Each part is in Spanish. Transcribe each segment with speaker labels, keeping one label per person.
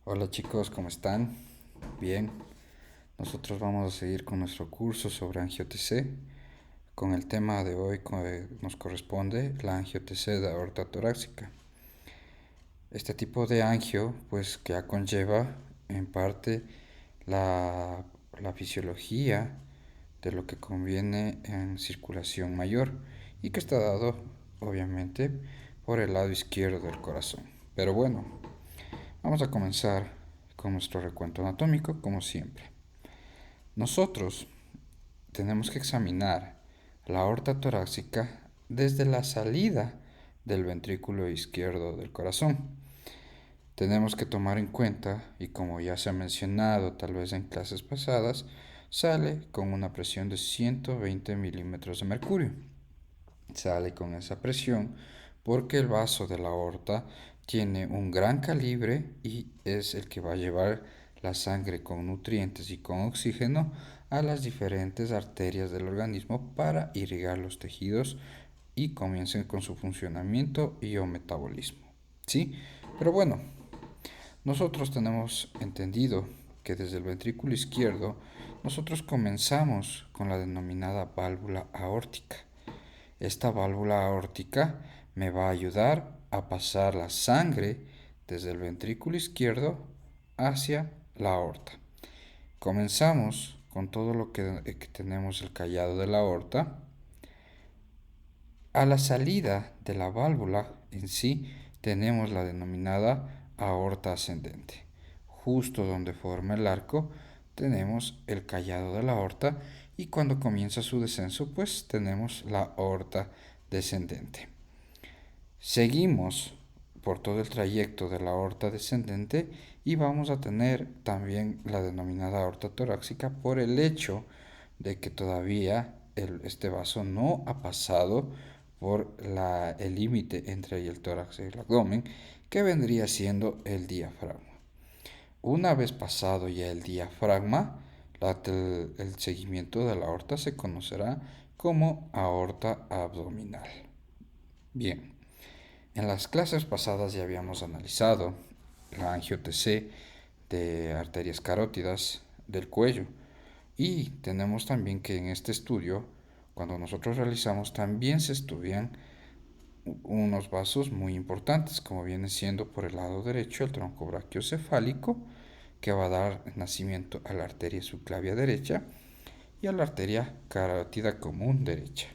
Speaker 1: Hola chicos, ¿cómo están? Bien, nosotros vamos a seguir con nuestro curso sobre angio-TC. Con el tema de hoy nos corresponde la angio-TC de aorta torácica. Este tipo de angio, pues que ya conlleva en parte la, la fisiología de lo que conviene en circulación mayor y que está dado, obviamente, por el lado izquierdo del corazón. Pero bueno, vamos a comenzar con nuestro recuento anatómico, como siempre. Nosotros tenemos que examinar la aorta torácica desde la salida del ventrículo izquierdo del corazón. Tenemos que tomar en cuenta, y como ya se ha mencionado tal vez en clases pasadas, sale con una presión de 120 milímetros de mercurio. Sale con esa presión porque el vaso de la aorta tiene un gran calibre y es el que va a llevar la sangre con nutrientes y con oxígeno a las diferentes arterias del organismo para irrigar los tejidos y comiencen con su funcionamiento y o metabolismo. ¿Sí? Pero bueno, nosotros tenemos entendido que desde el ventrículo izquierdo nosotros comenzamos con la denominada válvula aórtica. Esta válvula aórtica me va a ayudar a pasar la sangre desde el ventrículo izquierdo hacia la aorta. Comenzamos con todo lo que tenemos el callado de la aorta. A la salida de la válvula en sí tenemos la denominada aorta ascendente. Justo donde forma el arco tenemos el callado de la aorta y cuando comienza su descenso pues tenemos la aorta descendente. Seguimos por todo el trayecto de la aorta descendente y vamos a tener también la denominada aorta torácica por el hecho de que todavía este vaso no ha pasado por el límite entre el tórax y el abdomen, que vendría siendo el diafragma. Una vez pasado ya el diafragma, el seguimiento de la aorta se conocerá como aorta abdominal. Bien, en las clases pasadas ya habíamos analizado la angio-TC de arterias carótidas del cuello y tenemos también que en este estudio, cuando nosotros realizamos, también se estudian unos vasos muy importantes, como viene siendo por el lado derecho el tronco brachiocefálico, que va a dar nacimiento a la arteria subclavia derecha y a la arteria carótida común derecha.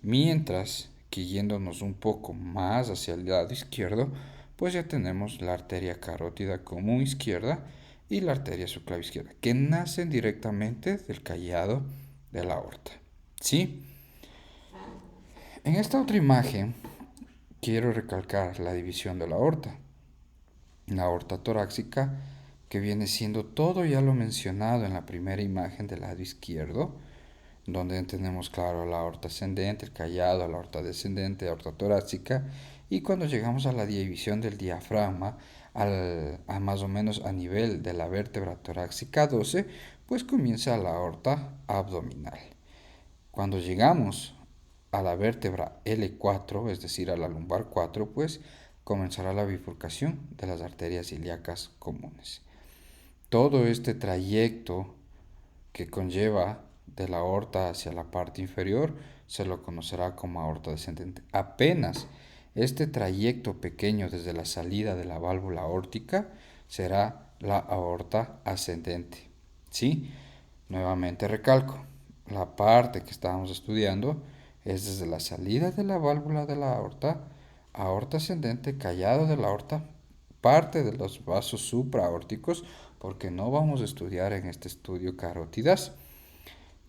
Speaker 1: Mientras que yéndonos un poco más hacia el lado izquierdo, pues ya tenemos la arteria carótida común izquierda y la arteria subclavia izquierda, que nacen directamente del callado de la aorta. ¿Sí? En esta otra imagen quiero recalcar la división de la aorta. La aorta torácica, que viene siendo todo ya lo mencionado en la primera imagen del lado izquierdo, donde tenemos claro la aorta ascendente, el callado, la aorta descendente, la aorta torácica, y cuando llegamos a la división del diafragma, a más o menos a nivel de la vértebra torácica 12, pues comienza la aorta abdominal. Cuando llegamos a la vértebra L4, es decir, a la lumbar 4, pues comenzará la bifurcación de las arterias ilíacas comunes. Todo este trayecto que conlleva de la aorta hacia la parte inferior se lo conocerá como aorta descendente. Apenas este trayecto pequeño desde la salida de la válvula aórtica será la aorta ascendente. ¿Sí? Nuevamente recalco, la parte que estábamos estudiando es desde la salida de la válvula de la aorta, aorta ascendente, callado de la aorta, parte de los vasos supraaórticos, porque no vamos a estudiar en este estudio carótidas,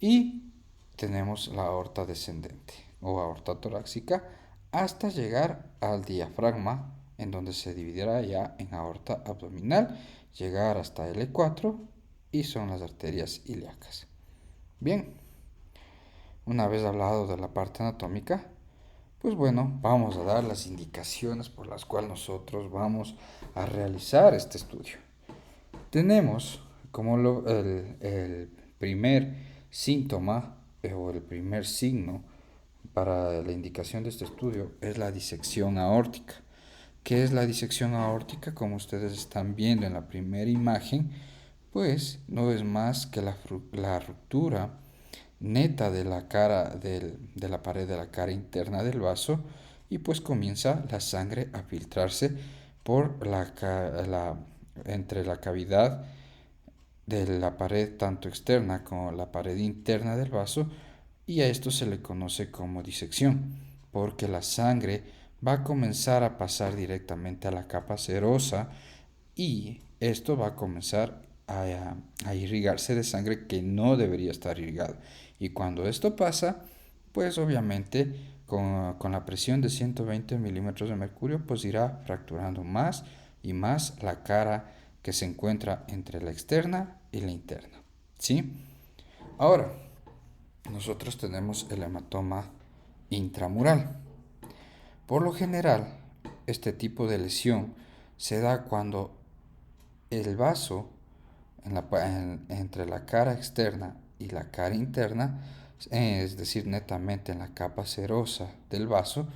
Speaker 1: y tenemos la aorta descendente o aorta torácica hasta llegar al diafragma, en donde se dividirá ya en aorta abdominal, llegar hasta L4 y son las arterias ilíacas. Bien, una vez hablado de la parte anatómica, pues bueno, vamos a dar las indicaciones por las cuales nosotros vamos a realizar este estudio. Tenemos como el primer síntoma o el primer signo para la indicación de este estudio es la disección aórtica, ¿Qué es la disección aórtica? Como ustedes están viendo en la primera imagen, pues no es más que la ruptura neta de la cara de la pared de la cara interna del vaso, y pues comienza la sangre a filtrarse por entre la cavidad de la pared tanto externa como la pared interna del vaso, y a esto se le conoce como disección, porque la sangre va a comenzar a pasar directamente a la capa serosa, y esto va a comenzar a irrigarse de sangre que no debería estar irrigado. Y cuando esto pasa, pues obviamente con la presión de 120 milímetros de mercurio, pues irá fracturando más y más la cara que se encuentra entre la externa y la interna. ¿Sí? Ahora, nosotros tenemos el hematoma intramural. Por lo general, este tipo de lesión se da cuando el vaso entre la cara externa y la cara interna, es decir, netamente en la capa serosa del vaso,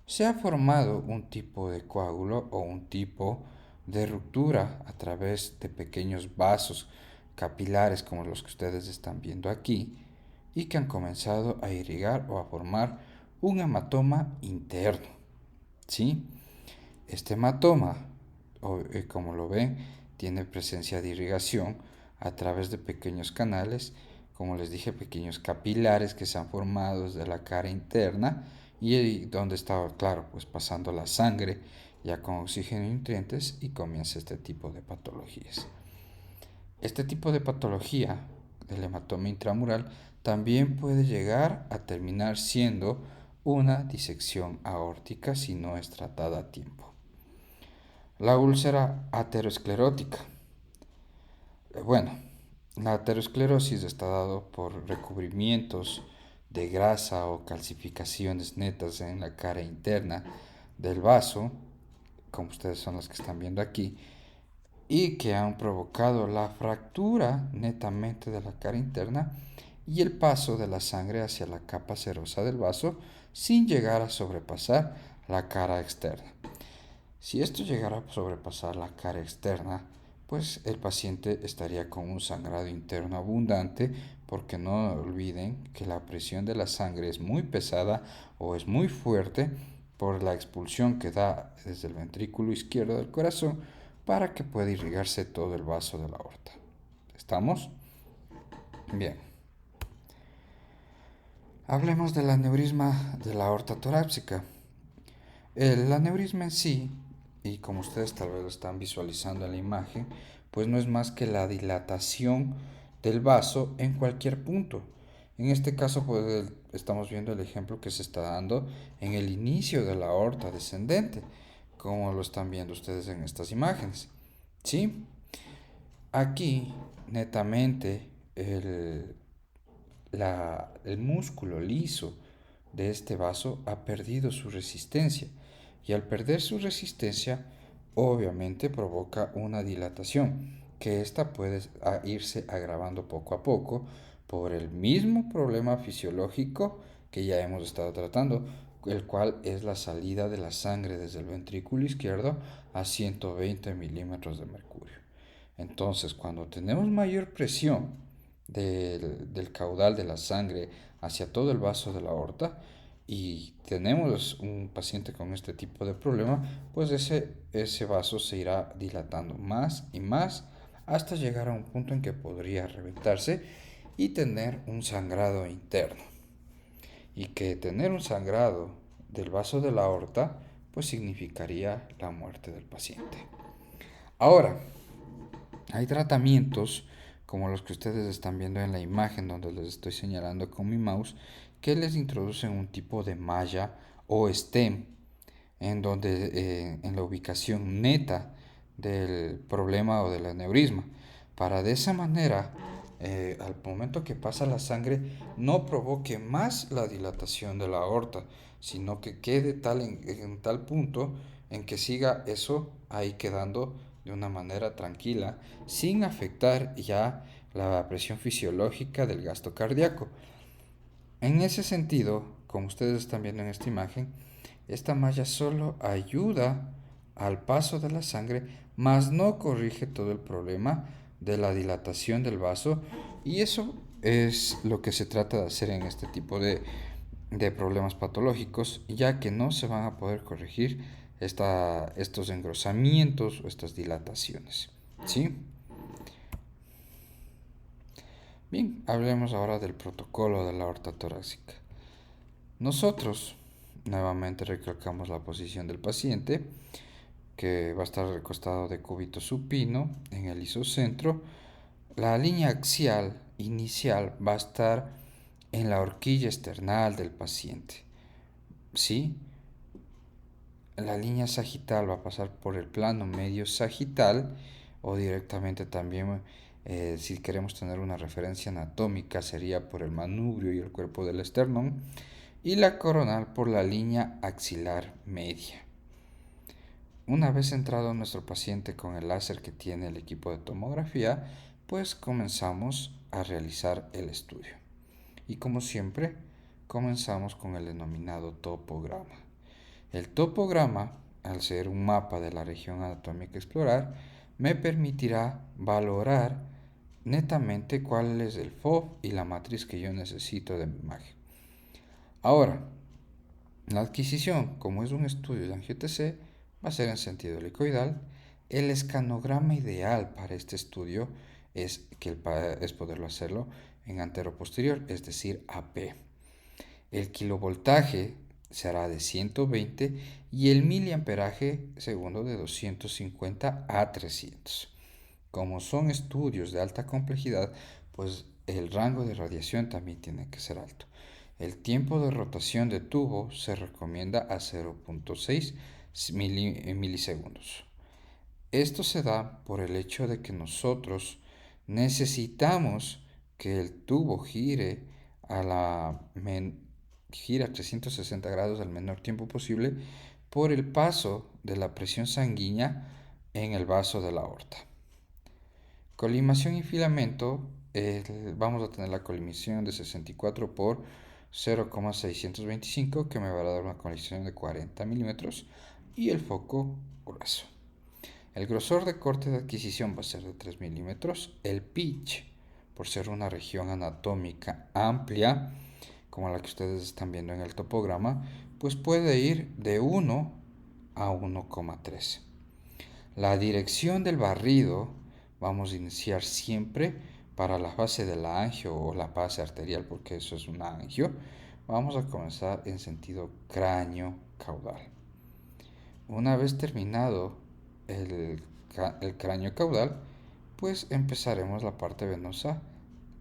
Speaker 1: se ha formado un tipo de coágulo o un tipo de ruptura a través de pequeños vasos capilares como los que ustedes están viendo aquí, y que han comenzado a irrigar o a formar un hematoma interno. ¿Sí? Este hematoma, como lo ven, tiene presencia de irrigación a través de pequeños canales, como les dije, pequeños capilares que se han formado desde la cara interna, y donde está, claro, pues pasando la sangre ya con oxígeno y nutrientes, y comienza este tipo de patologías. Este tipo de patología del hematoma intramural también puede llegar a terminar siendo una disección aórtica si no es tratada a tiempo. La úlcera aterosclerótica. Bueno, la aterosclerosis está dado por recubrimientos de grasa o calcificaciones netas en la cara interna del vaso, como ustedes son los que están viendo aquí, y que han provocado la fractura netamente de la cara interna y el paso de la sangre hacia la capa serosa del vaso sin llegar a sobrepasar la cara externa. Si esto llegara a sobrepasar la cara externa, pues el paciente estaría con un sangrado interno abundante, porque no olviden que la presión de la sangre es muy pesada o es muy fuerte por la expulsión que da desde el ventrículo izquierdo del corazón para que pueda irrigarse todo el vaso de la aorta. ¿Estamos? Bien. Hablemos del aneurisma de la aorta torácica. El aneurisma en sí, y como ustedes tal vez lo están visualizando en la imagen, pues no es más que la dilatación del vaso en cualquier punto. En este caso, pues estamos viendo el ejemplo que se está dando en el inicio de la aorta descendente, como lo están viendo ustedes en estas imágenes. ¿Sí? Aquí, netamente, el músculo liso de este vaso ha perdido su resistencia, y al perder su resistencia obviamente provoca una dilatación, que ésta puede irse agravando poco a poco por el mismo problema fisiológico que ya hemos estado tratando, el cual es la salida de la sangre desde el ventrículo izquierdo a 120 milímetros de mercurio. Entonces, cuando tenemos mayor presión del caudal de la sangre hacia todo el vaso de la aorta, y tenemos un paciente con este tipo de problema, pues ese vaso se irá dilatando más y más hasta llegar a un punto en que podría reventarse y tener un sangrado interno. Y que tener un sangrado del vaso de la aorta pues significaría la muerte del paciente. Ahora, hay tratamientos como los que ustedes están viendo en la imagen donde les estoy señalando con mi mouse, que les introducen un tipo de malla o stem en donde en la ubicación neta del problema o del aneurisma, para de esa manera al momento que pasa la sangre no provoque más la dilatación de la aorta, sino que quede en tal punto en que siga eso ahí quedando de una manera tranquila, sin afectar ya la presión fisiológica del gasto cardíaco. En ese sentido, como ustedes están viendo en esta imagen, esta malla solo ayuda al paso de la sangre, mas no corrige todo el problema de la dilatación del vaso, y eso es lo que se trata de hacer en este tipo de problemas patológicos, ya que no se van a poder corregir estos engrosamientos o estas dilataciones. ¿Sí? Bien, hablemos ahora del protocolo de la aorta torácica. Nosotros nuevamente recalcamos la posición del paciente, que va a estar recostado de cúbito supino en el isocentro. La línea axial inicial va a estar en la horquilla esternal del paciente. ¿Sí? La línea sagital va a pasar por el plano medio sagital, o directamente también, si queremos tener una referencia anatómica, sería por el manubrio y el cuerpo del esternón, y la coronal por la línea axilar media. Una vez entrado nuestro paciente con el láser que tiene el equipo de tomografía, pues comenzamos a realizar el estudio. Y como siempre, comenzamos con el denominado topograma. El topograma, al ser un mapa de la región anatómica a explorar, me permitirá valorar netamente cuál es el FOV y la matriz que yo necesito de mi imagen. Ahora, la adquisición, como es un estudio de angio-TC, va a ser en sentido helicoidal. El escanograma ideal para este estudio es poderlo hacerlo en antero-posterior, es decir, AP. El kilovoltaje será de 120 y el miliamperaje segundo de 250 a 300. Como son estudios de alta complejidad, pues el rango de radiación también tiene que ser alto. El tiempo de rotación de tubo se recomienda a 0.6 milisegundos. Esto se da por el hecho de que nosotros necesitamos que el tubo gire gira 360 grados al menor tiempo posible por el paso de la presión sanguínea en el vaso de la aorta. Colimación y filamento, vamos a tener la colimación de 64 por 0,625, que me va a dar una colimación de 40 milímetros, y el foco grueso. El grosor de corte de adquisición va a ser de 3 milímetros. El pitch, por ser una región anatómica amplia, como la que ustedes están viendo en el topograma, pues puede ir de 1 a 1,3. La dirección del barrido vamos a iniciar siempre para la fase de la angio o la fase arterial, porque eso es una angio. Vamos a comenzar en sentido cráneo-caudal. Una vez terminado el cráneo caudal, pues empezaremos la parte venosa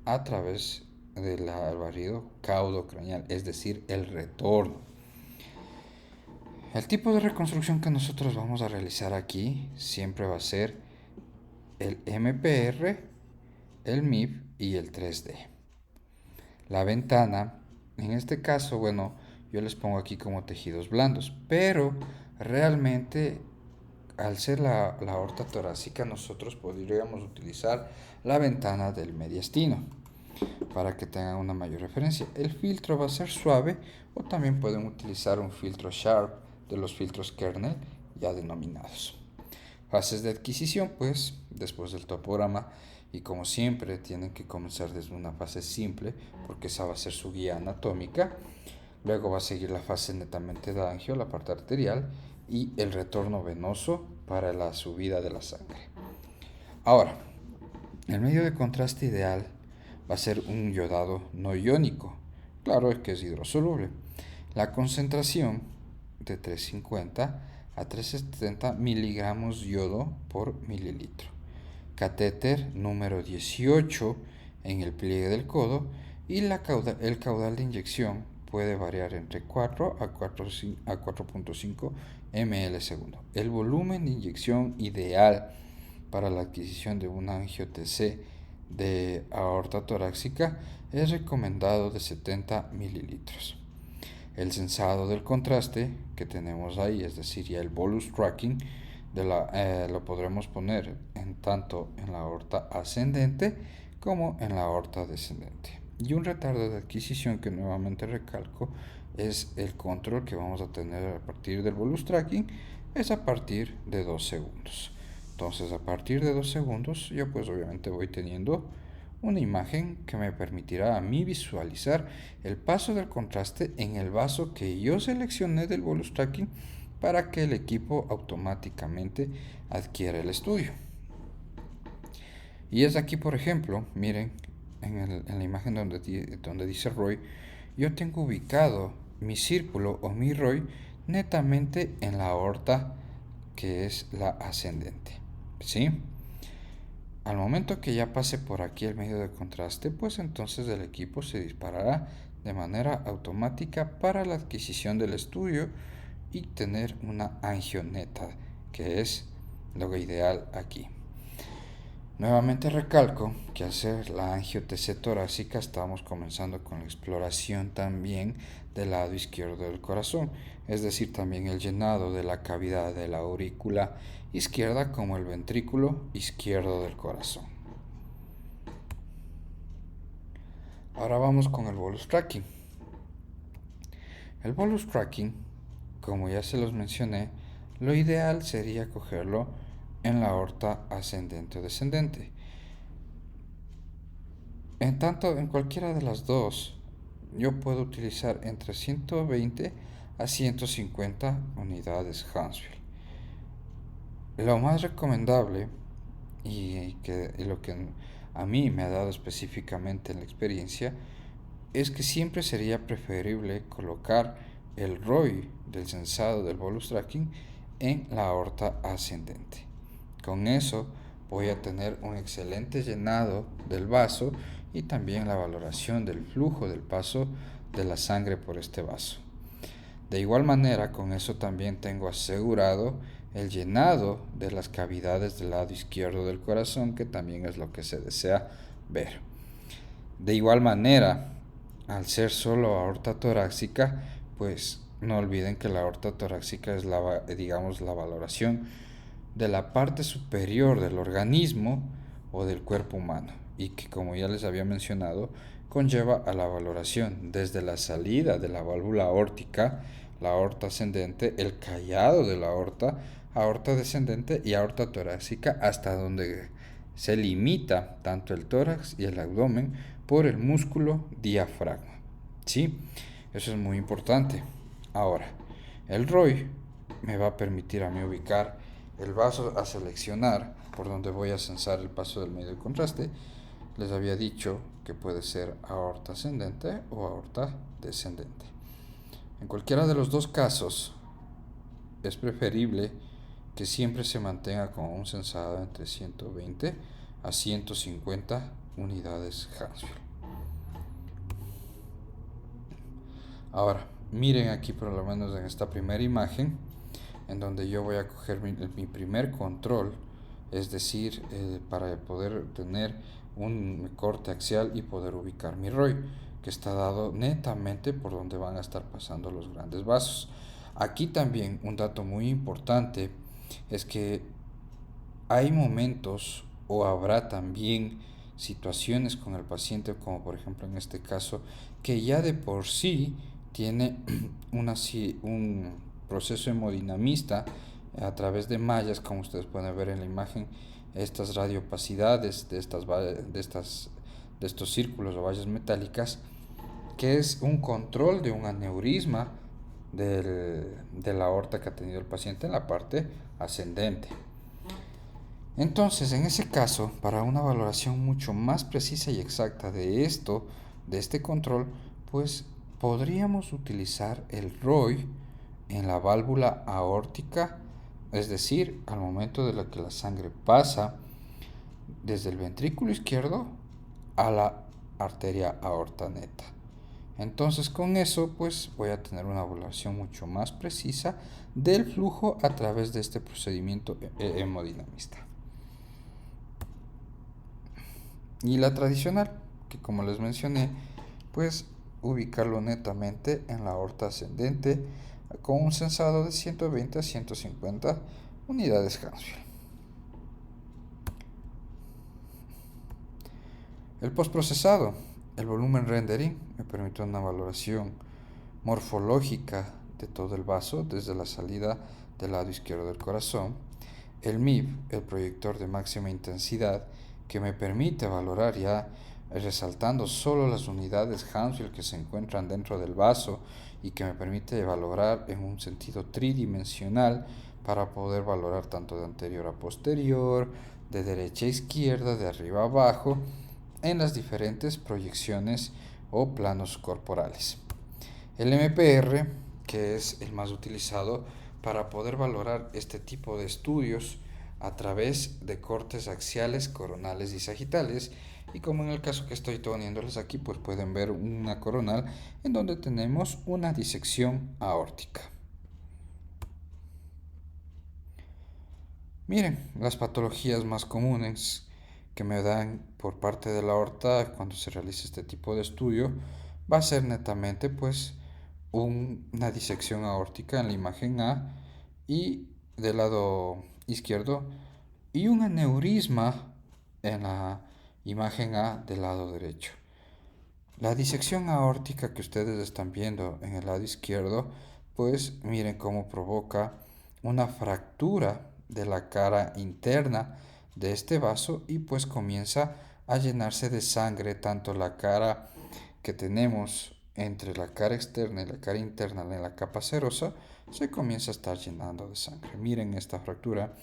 Speaker 1: a través del barrido caudocraneal, es decir, el retorno. El tipo de reconstrucción que nosotros vamos a realizar aquí siempre va a ser el MPR, el MIP y el 3D. La ventana, en este caso, bueno, yo les pongo aquí como tejidos blandos, pero realmente al ser la aorta torácica, nosotros podríamos utilizar la ventana del mediastino para que tengan una mayor referencia. El filtro va a ser suave, o también pueden utilizar un filtro Sharp de los filtros kernel ya denominados. Fases de adquisición, pues después del topograma, y como siempre tienen que comenzar desde una fase simple porque esa va a ser su guía anatómica. Luego va a seguir la fase netamente de angio, la parte arterial, y el retorno venoso para la subida de la sangre. Ahora, el medio de contraste ideal va a ser un yodado no iónico. Claro, es que es hidrosoluble. La concentración de 350 a 370 miligramos yodo por mililitro. Catéter número 18 en el pliegue del codo, y el caudal de inyección puede variar entre 4 a 4.5 ml segundo. El volumen de inyección ideal para la adquisición de una angio-TC de aorta torácica es recomendado de 70 mililitros. El sensado del contraste que tenemos ahí, es decir, ya el bolus tracking, lo podremos poner tanto en la aorta ascendente como en la aorta descendente. Y un retardo de adquisición que nuevamente recalco es el control que vamos a tener a partir del bolus tracking es a partir de 2 segundos. Entonces, a partir de 2 segundos, yo pues obviamente voy teniendo una imagen que me permitirá a mí visualizar el paso del contraste en el vaso que yo seleccioné del bolus tracking para que el equipo automáticamente adquiera el estudio. Y es aquí, por ejemplo, miren, en la imagen donde dice ROI, yo tengo ubicado mi círculo o mi ROI netamente en la aorta que es la ascendente. ¿Sí? Al momento que ya pase por aquí el medio de contraste, pues entonces el equipo se disparará de manera automática para la adquisición del estudio y tener una angioneta, que es lo ideal aquí. Nuevamente recalco que al ser la angio-TC torácica estamos comenzando con la exploración también del lado izquierdo del corazón, es decir, también el llenado de la cavidad de la aurícula izquierda como el ventrículo izquierdo del corazón. Ahora vamos con el bolus tracking. El bolus tracking, como ya se los mencioné, lo ideal sería cogerlo en la aorta ascendente o descendente. En tanto, en cualquiera de las dos, yo puedo utilizar entre 120 a 150 unidades Hansfield. Lo más recomendable y lo que a mí me ha dado específicamente en la experiencia es que siempre sería preferible colocar el ROI del sensado del bolus tracking en la aorta ascendente. Con eso voy a tener un excelente llenado del vaso y también la valoración del flujo del paso de la sangre por este vaso. De igual manera, con eso también tengo asegurado el llenado de las cavidades del lado izquierdo del corazón, que también es lo que se desea ver. De igual manera, al ser solo aorta torácica, pues no olviden que la aorta torácica es la valoración de la parte superior del organismo o del cuerpo humano y que, como ya les había mencionado, conlleva a la valoración desde la salida de la válvula aórtica, la aorta ascendente, el callado de la aorta descendente y aorta torácica, hasta donde se limita tanto el tórax y el abdomen por el músculo diafragma. ¿Sí? Eso es muy importante. Ahora, el ROI me va a permitir a mí ubicar el vaso a seleccionar por donde voy a censar el paso del medio de contraste. Les había dicho que puede ser aorta ascendente o aorta descendente. En cualquiera de los dos casos es preferible que siempre se mantenga con un censado entre 120 a 150 unidades Hansfield. Ahora, miren aquí por lo menos en esta primera imagen, en donde yo voy a coger mi primer control, es decir, para poder tener un corte axial y poder ubicar mi ROI, que está dado netamente por donde van a estar pasando los grandes vasos. Aquí también un dato muy importante es que hay momentos o habrá también situaciones con el paciente, como por ejemplo en este caso, que ya de por sí tiene un proceso hemodinamista a través de mallas, como ustedes pueden ver en la imagen, estas radiopacidades de estos círculos o vallas metálicas, que es un control de un aneurisma de la aorta que ha tenido el paciente en la parte ascendente. Entonces, en ese caso, para una valoración mucho más precisa y exacta de este control, pues podríamos utilizar el ROI en la válvula aórtica, es decir, al momento de que la sangre pasa desde el ventrículo izquierdo a la arteria aorta neta. Entonces, con eso, pues voy a tener una valoración mucho más precisa del flujo a través de este procedimiento hemodinamista. Y la tradicional, que como les mencioné, pues ubicarlo netamente en la aorta ascendente con un censado de 120 a 150 unidades Hansfield. El postprocesado, el volumen rendering me permite una valoración morfológica de todo el vaso desde la salida del lado izquierdo del corazón. El MIP, el proyector de máxima intensidad, que me permite valorar ya resaltando solo las unidades Hounsfield que se encuentran dentro del vaso y que me permite valorar en un sentido tridimensional para poder valorar tanto de anterior a posterior, de derecha a izquierda, de arriba a abajo, en las diferentes proyecciones o planos corporales. El MPR, que es el más utilizado para poder valorar este tipo de estudios a través de cortes axiales, coronales y sagitales, y como en el caso que estoy poniéndoles aquí, pues pueden ver una coronal en donde tenemos una disección aórtica. Miren, las patologías más comunes que me dan por parte de la aorta cuando se realiza este tipo de estudio va a ser netamente pues una disección aórtica en la imagen A y del lado izquierdo y un aneurisma en la imagen A del lado derecho. La disección aórtica que ustedes están viendo en el lado izquierdo, pues miren cómo provoca una fractura de la cara interna de este vaso y pues comienza a llenarse de sangre tanto la cara que tenemos entre la cara externa y la cara interna en la capa serosa se comienza a estar llenando de sangre. Miren esta fractura,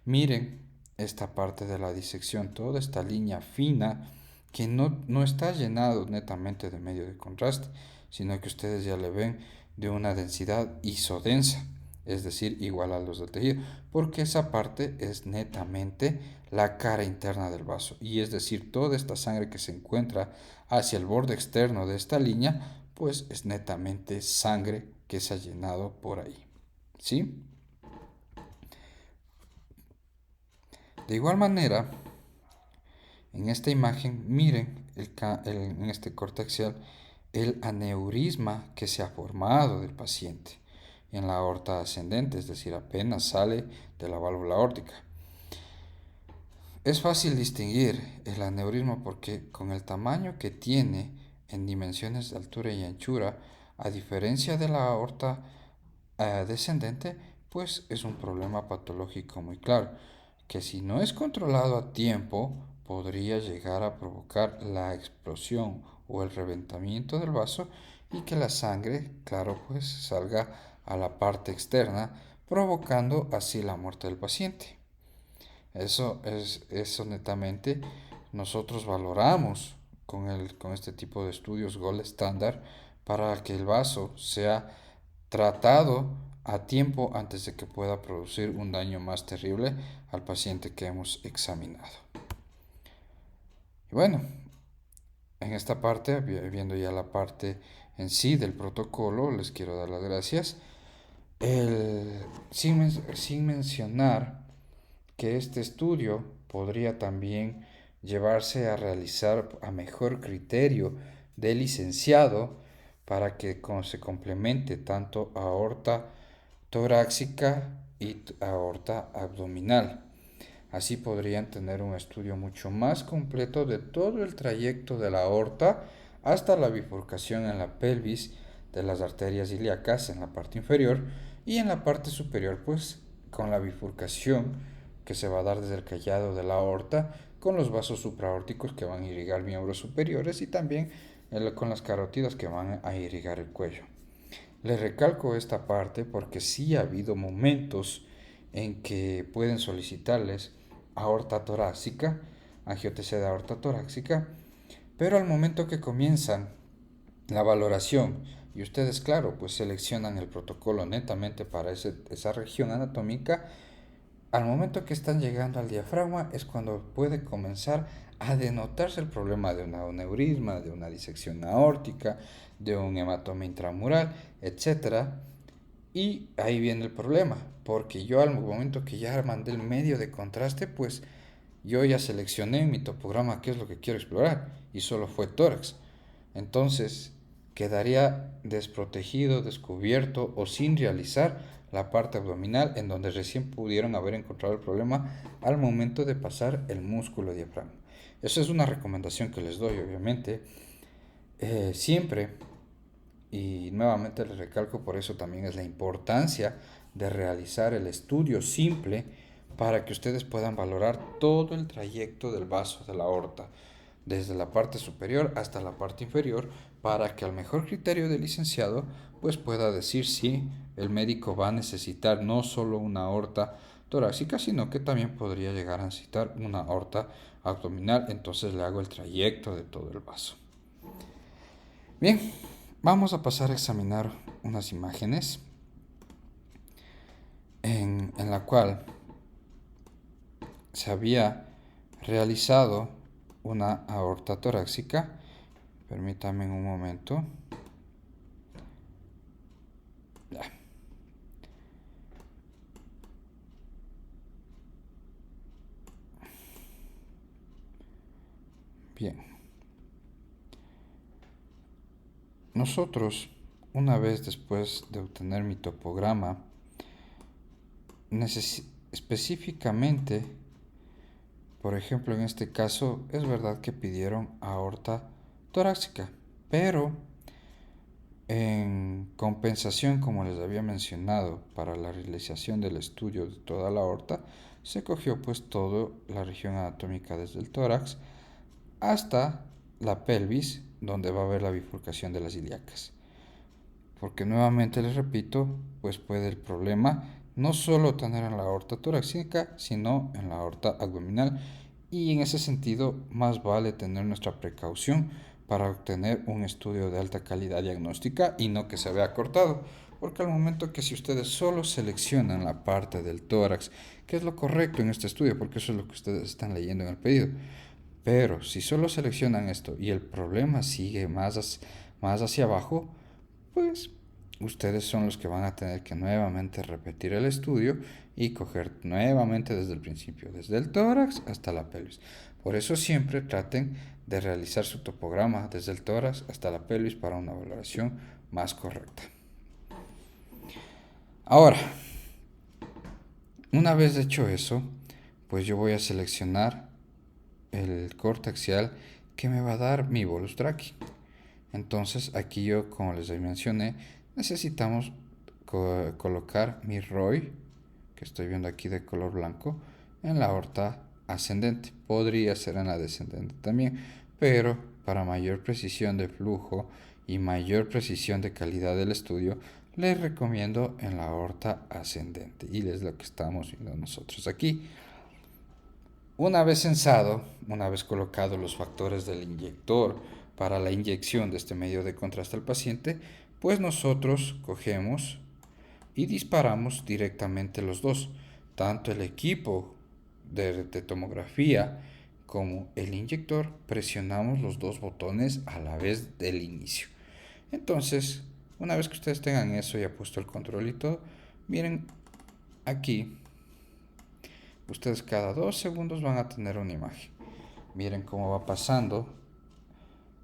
Speaker 1: miren esta parte de la disección, toda esta línea fina que no está llenado netamente de medio de contraste, sino que ustedes ya le ven de una densidad isodensa, es decir, igual a los del tejido, porque esa parte es netamente la cara interna del vaso, y es decir, toda esta sangre que se encuentra hacia el borde externo de esta línea, pues es netamente sangre que se ha llenado por ahí, ¿sí? De igual manera, en esta imagen, miren en este corte axial el aneurisma que se ha formado del paciente en la aorta ascendente, es decir, apenas sale de la válvula aórtica. Es fácil distinguir el aneurisma porque con el tamaño que tiene en dimensiones de altura y anchura, a diferencia de la aorta descendente, pues es un problema patológico muy claro, que si no es controlado a tiempo, podría llegar a provocar la explosión o el reventamiento del vaso y que la sangre, claro, pues salga a la parte externa, provocando así la muerte del paciente. Eso netamente nosotros valoramos con este tipo de estudios Gold Standard para que el vaso sea tratado a tiempo antes de que pueda producir un daño más terrible al paciente que hemos examinado. Y bueno, en esta parte, viendo ya la parte en sí del protocolo, les quiero dar las gracias. Sin mencionar que este estudio podría también llevarse a realizar a mejor criterio del licenciado para que se complemente tanto aorta torácica y aorta abdominal. Así podrían tener un estudio mucho más completo de todo el trayecto de la aorta hasta la bifurcación en la pelvis de las arterias ilíacas en la parte inferior y en la parte superior pues con la bifurcación que se va a dar desde el callado de la aorta con los vasos supraórticos que van a irrigar miembros superiores y también con las carótidas que van a irrigar el cuello. Les recalco esta parte porque sí ha habido momentos en que pueden solicitarles aorta torácica, angiotensina de aorta torácica, pero al momento que comienzan la valoración y ustedes, claro, pues seleccionan el protocolo netamente para esa región anatómica, al momento que están llegando al diafragma es cuando puede comenzar a denotarse el problema de un aneurisma, de una disección aórtica, de un hematoma intramural, etc. Y ahí viene el problema, porque yo al momento que ya mandé el medio de contraste, pues yo ya seleccioné en mi topograma qué es lo que quiero explorar y solo fue tórax. Entonces quedaría desprotegido, descubierto o sin realizar la parte abdominal en donde recién pudieron haber encontrado el problema al momento de pasar el músculo diafragma. Eso es una recomendación que les doy, obviamente. Siempre Y nuevamente les recalco, por eso también es la importancia de realizar el estudio simple para que ustedes puedan valorar todo el trayecto del vaso de la aorta, desde la parte superior hasta la parte inferior, para que al mejor criterio del licenciado pues pueda decir si el médico va a necesitar no solo una aorta torácica, sino que también podría llegar a necesitar una aorta abdominal. Entonces le hago el trayecto de todo el vaso. Bien, vamos a pasar a examinar unas imágenes en la cual se había realizado una aorta torácica. Permítame un momento. Ya. Bien. Nosotros, una vez después de obtener mi topograma, específicamente, por ejemplo, en este caso, es verdad que pidieron aorta torácica, pero en compensación, como les había mencionado, para la realización del estudio de toda la aorta, se cogió pues toda la región anatómica desde el tórax hasta la pelvis, donde va a haber la bifurcación de las ilíacas. Porque nuevamente les repito, pues puede el problema no solo tener en la aorta torácica, sino en la aorta abdominal, y en ese sentido más vale tener nuestra precaución para obtener un estudio de alta calidad diagnóstica y no que se vea cortado, porque al momento que si ustedes solo seleccionan la parte del tórax, que es lo correcto en este estudio, porque eso es lo que ustedes están leyendo en el pedido, pero si solo seleccionan esto y el problema sigue más hacia abajo, pues ustedes son los que van a tener que nuevamente repetir el estudio y coger nuevamente desde el principio, desde el tórax hasta la pelvis. Por eso siempre traten de realizar su topograma desde el tórax hasta la pelvis para una valoración más correcta. Ahora, una vez hecho eso, pues yo voy a seleccionar el corte axial que me va a dar mi bolus traquei. Entonces aquí yo, como les mencioné, necesitamos colocar mi ROI, que estoy viendo aquí de color blanco, en la aorta ascendente. Podría ser en la descendente también, pero para mayor precisión de flujo y mayor precisión de calidad del estudio, les recomiendo en la aorta ascendente. Y es lo que estamos viendo nosotros aquí. Una vez censado, una vez colocados los factores del inyector para la inyección de este medio de contraste al paciente, pues nosotros cogemos y disparamos directamente los dos, tanto el equipo de tomografía como el inyector, presionamos los dos botones a la vez del inicio. Entonces, una vez que ustedes tengan eso y ha puesto el control y todo, miren aquí. Ustedes cada 2 segundos van a tener una imagen. Miren cómo va pasando.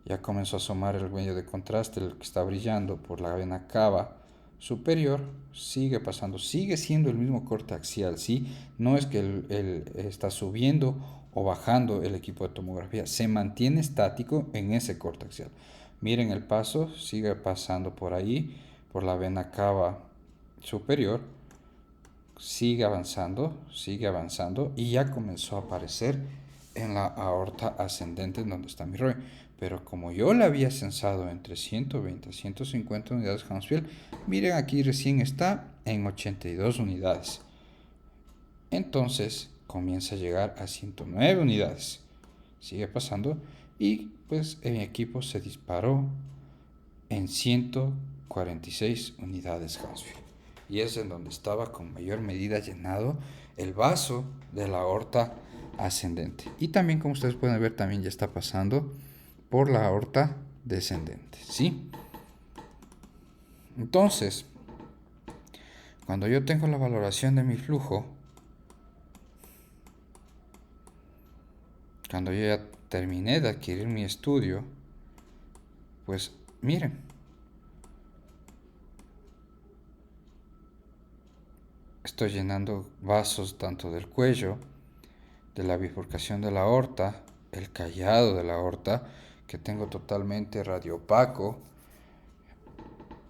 Speaker 1: Ya comenzó a asomar el medio de contraste, el que está brillando por la vena cava superior. Sigue pasando. Sigue siendo el mismo corte axial, ¿sí? No es que está subiendo o bajando el equipo de tomografía. Se mantiene estático en ese corte axial. Miren el paso. Sigue pasando por ahí, por la vena cava superior. Sigue avanzando y ya comenzó a aparecer en la aorta ascendente en donde está mi ROI. Pero como yo la había censado entre 120 a 150 unidades Hounsfield, miren aquí recién está en 82 unidades. Entonces comienza a llegar a 109 unidades. Sigue pasando y pues mi equipo se disparó en 146 unidades Hounsfield. Y es en donde estaba con mayor medida llenado el vaso de la aorta ascendente. Y también, como ustedes pueden ver, también ya está pasando por la aorta descendente, ¿sí? Entonces, cuando yo tengo la valoración de mi flujo, cuando yo ya terminé de adquirir mi estudio, pues miren, estoy llenando vasos tanto del cuello, de la bifurcación de la aorta, el callado de la aorta, que tengo totalmente radiopaco,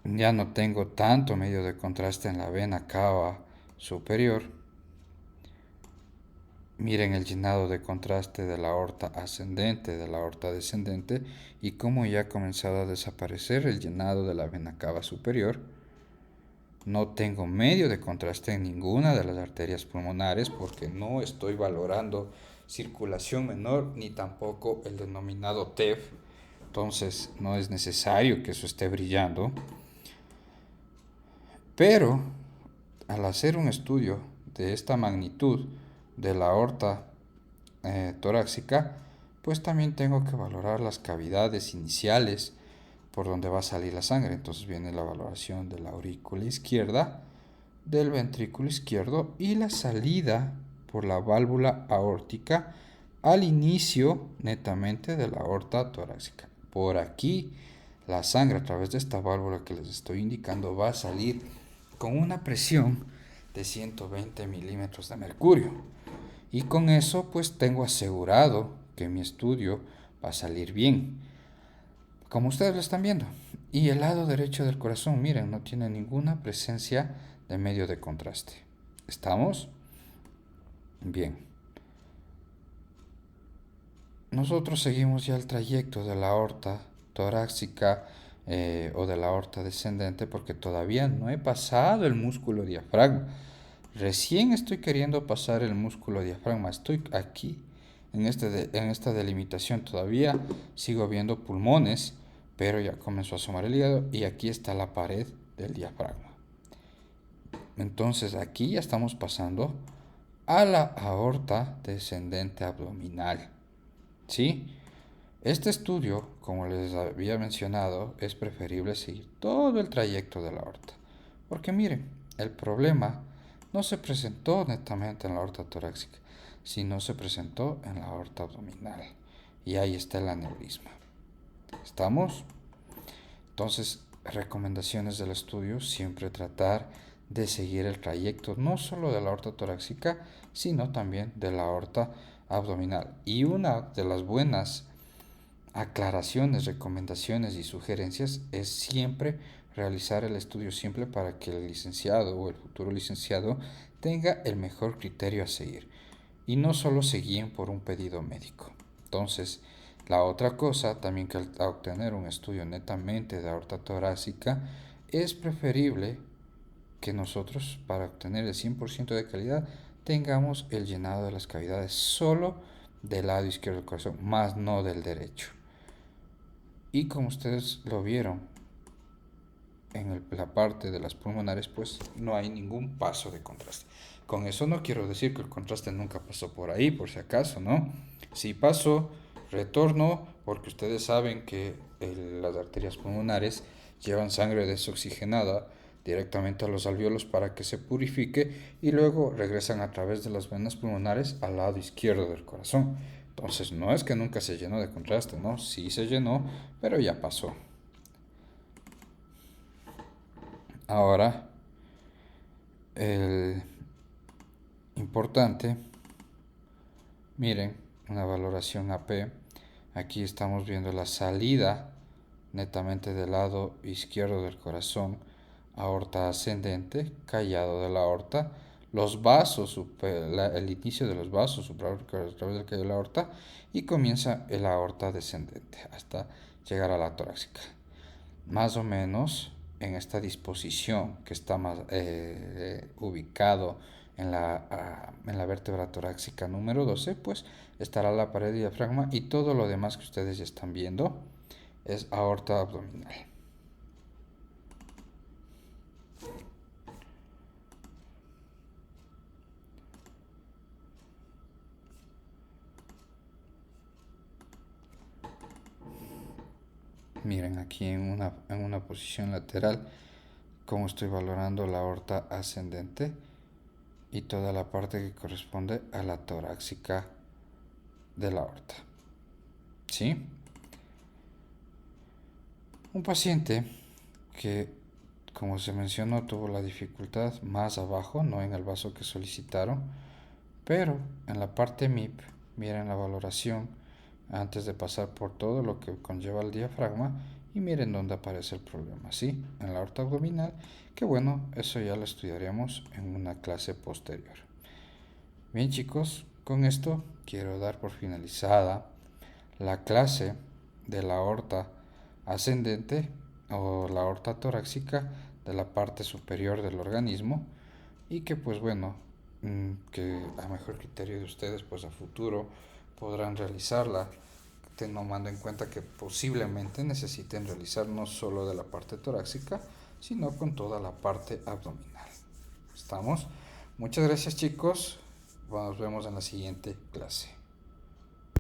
Speaker 1: Ya no tengo tanto medio de contraste en la vena cava superior. Miren el llenado de contraste de la aorta ascendente, de la aorta descendente y cómo ya ha comenzado a desaparecer el llenado de la vena cava superior. No tengo medio de contraste en ninguna de las arterias pulmonares porque no estoy valorando circulación menor ni tampoco el denominado TEF. Entonces no es necesario que eso esté brillando. Pero al hacer un estudio de esta magnitud de la aorta torácica, pues también tengo que valorar las cavidades iniciales por donde va a salir la sangre. Entonces viene la valoración de la aurícula izquierda, del ventrículo izquierdo y la salida por la válvula aórtica al inicio netamente de la aorta torácica. Por aquí la sangre a través de esta válvula que les estoy indicando va a salir con una presión de 120 milímetros de mercurio. Y con eso pues tengo asegurado que mi estudio va a salir bien, como ustedes lo están viendo. Y el lado derecho del corazón, miren, no tiene ninguna presencia de medio de contraste. ¿Estamos? Bien. Nosotros seguimos ya el trayecto de la aorta torácica o de la aorta descendente porque todavía no he pasado el músculo diafragma. Recién estoy queriendo pasar el músculo diafragma. Estoy aquí en esta delimitación. Todavía sigo viendo pulmones, pero ya comenzó a asomar el hígado y aquí está la pared del diafragma. Entonces aquí ya estamos pasando a la aorta descendente abdominal. ¿Sí? Este estudio, como les había mencionado, es preferible seguir todo el trayecto de la aorta. Porque miren, el problema no se presentó netamente en la aorta torácica, sino se presentó en la aorta abdominal. Y ahí está el aneurisma. ¿Estamos? Entonces, recomendaciones del estudio, siempre tratar de seguir el trayecto no solo de la aorta torácica, sino también de la aorta abdominal. Y una de las buenas aclaraciones, recomendaciones y sugerencias es siempre realizar el estudio simple para que el licenciado o el futuro licenciado tenga el mejor criterio a seguir y no solo se guíen por un pedido médico. Entonces, la otra cosa también que al obtener un estudio netamente de aorta torácica es preferible que nosotros para obtener el 100% de calidad tengamos el llenado de las cavidades solo del lado izquierdo del corazón, más no del derecho. Y como ustedes lo vieron en la parte de las pulmonares, pues no hay ningún paso de contraste. Con eso no quiero decir que el contraste nunca pasó por ahí, por si acaso, ¿no? Si pasó, retorno, porque ustedes saben que las arterias pulmonares llevan sangre desoxigenada directamente a los alvéolos para que se purifique y luego regresan a través de las venas pulmonares al lado izquierdo del corazón. Entonces no es que nunca se llenó de contraste, ¿no? Sí se llenó, pero ya pasó. Ahora, el importante, miren, una valoración AP. Aquí estamos viendo la salida netamente del lado izquierdo del corazón, aorta ascendente, callado de la aorta, los vasos, el inicio de los vasos supraórticos a través del callo de la aorta y comienza el aorta descendente hasta llegar a la torácica. Más o menos en esta disposición que está más ubicado en la vértebra torácica número 12, pues estará la pared de diafragma y todo lo demás que ustedes ya están viendo es aorta abdominal. Miren aquí en una posición lateral cómo estoy valorando la aorta ascendente y toda la parte que corresponde a la torácica de la aorta. ¿Sí? Un paciente que, como se mencionó, tuvo la dificultad más abajo, no en el vaso que solicitaron, pero en la parte MIP, miren la valoración antes de pasar por todo lo que conlleva el diafragma y miren dónde aparece el problema, ¿sí? En la aorta abdominal, que bueno, eso ya lo estudiaremos en una clase posterior. Bien chicos, con esto quiero dar por finalizada la clase de la aorta ascendente o la aorta torácica de la parte superior del organismo y que pues bueno, que a mejor criterio de ustedes pues a futuro podrán realizarla, tomando en cuenta que posiblemente necesiten realizar no solo de la parte torácica, sino con toda la parte abdominal. ¿Estamos? Muchas gracias chicos, nos vemos en la siguiente clase.